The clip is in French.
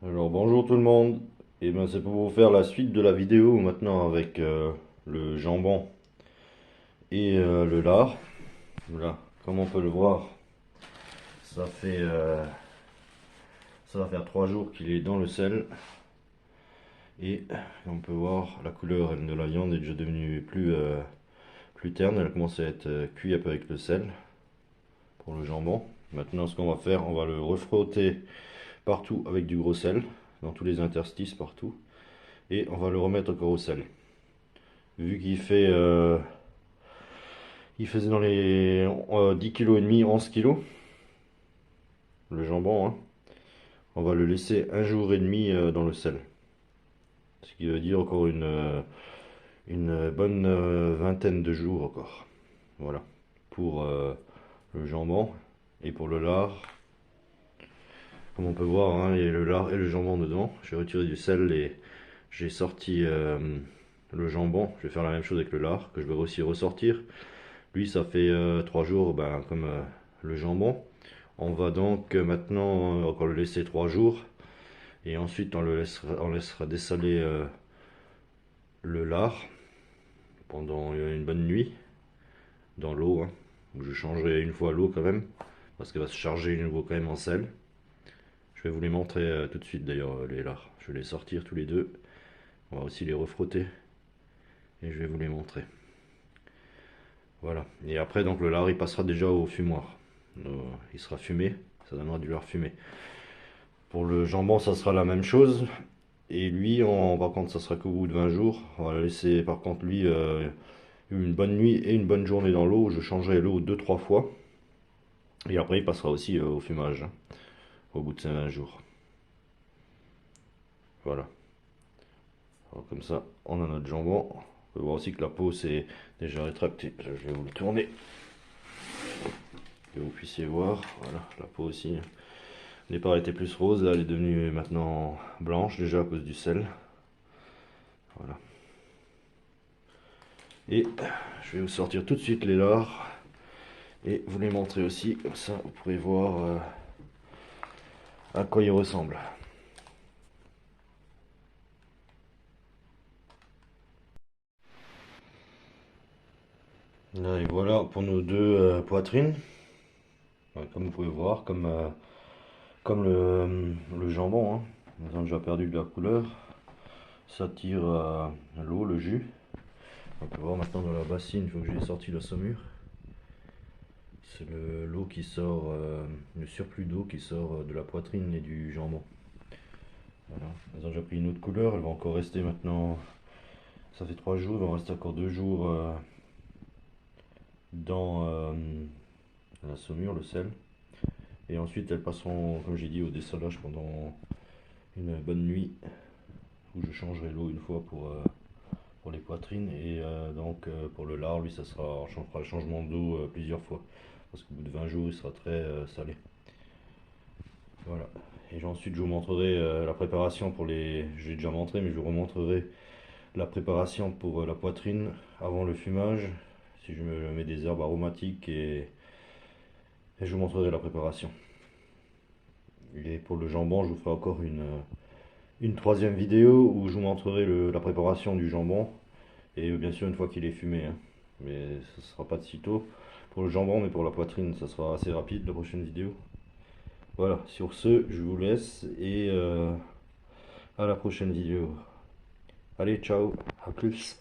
Alors bonjour tout le monde, et ben c'est pour vous faire la suite de la vidéo maintenant avec le jambon et le lard. Voilà, comme on peut le voir, ça fait ça va faire 3 jours qu'il est dans le sel et on peut voir la couleur de la viande est déjà devenue plus terne, elle a commencé à être cuite un peu avec le sel pour le jambon. Maintenant ce qu'on va faire, on va le refrotter partout avec du gros sel, dans tous les interstices partout, et on va le remettre encore au sel. Vu qu'il fait il faisait dans les 10 kg et demi, 11 kg le jambon, hein. On va le laisser un jour et demi dans le sel. Ce qui veut dire encore une bonne vingtaine de jours encore. Voilà. Pour le jambon et pour le lard. Comme on peut voir, hein, il y a le lard et le jambon dedans. J'ai retiré du sel et j'ai sorti le jambon. Je vais faire la même chose avec le lard que je vais aussi ressortir. Lui, ça fait 3 jours, ben, comme le jambon. On va donc maintenant encore le laisser 3 jours et ensuite on laissera dessaler le lard pendant une bonne nuit dans l'eau, hein, où je changerai une fois l'eau quand même parce qu'elle va se charger de nouveau quand même en sel. Je vais vous les montrer tout de suite d'ailleurs les lards. Je vais les sortir tous les deux. On va aussi les refrotter et je vais vous les montrer. Voilà. Et après donc le lard il passera déjà au fumoir. Il sera fumé, ça donnera du lard fumé. Pour le jambon, ça sera la même chose. Et lui, par contre, ça sera qu'au bout de 20 jours. On va le laisser, par contre, lui, une bonne nuit et une bonne journée dans l'eau. Je changerai l'eau 2-3 fois. Et après, il passera aussi au fumage, hein, au bout de ces 20 jours. Voilà. Alors, comme ça, on a notre jambon. On peut voir aussi que la peau s'est déjà rétractée. Je vais vous le tourner. Que vous puissiez voir. Voilà, la peau aussi. Au départ, elle était plus rose. Là, elle est devenue maintenant blanche, déjà à cause du sel. Voilà. Et je vais vous sortir tout de suite les lards et vous les montrer aussi, comme ça vous pourrez voir à quoi ils ressemblent. Là, et voilà pour nos deux poitrines. Ouais, comme vous pouvez voir, comme le jambon, hein. Ils ont déjà perdu de la couleur. Ça tire l'eau, le jus. On peut voir maintenant dans la bassine, il faut que j'ai sorti la saumure. C'est l'eau qui sort, le surplus d'eau qui sort de la poitrine et du jambon. Voilà. Elles ont déjà pris une autre couleur, elles vont encore rester maintenant. Ça fait 3 jours, il va en rester encore 2 jours dans la saumure, le sel. Et ensuite elles passeront, comme j'ai dit, au dessalage pendant une bonne nuit, où je changerai l'eau une fois pour les poitrines. Et donc pour le lard, lui, on fera le changement d'eau plusieurs fois. Parce qu'au bout de 20 jours, il sera très salé. Voilà. Et ensuite, je vous montrerai la préparation pour les. J'ai déjà montré, mais je vous remontrerai la préparation pour la poitrine avant le fumage. Si je me mets des herbes aromatiques et je vous montrerai la préparation. Et pour le jambon, je vous ferai encore une troisième vidéo où je vous montrerai la préparation du jambon. Et bien sûr, une fois qu'il est fumé, hein. Mais ce ne sera pas de sitôt pour le jambon, mais pour la poitrine, ça sera assez rapide la prochaine vidéo. Voilà, sur ce, je vous laisse et à la prochaine vidéo. Allez, ciao, à plus.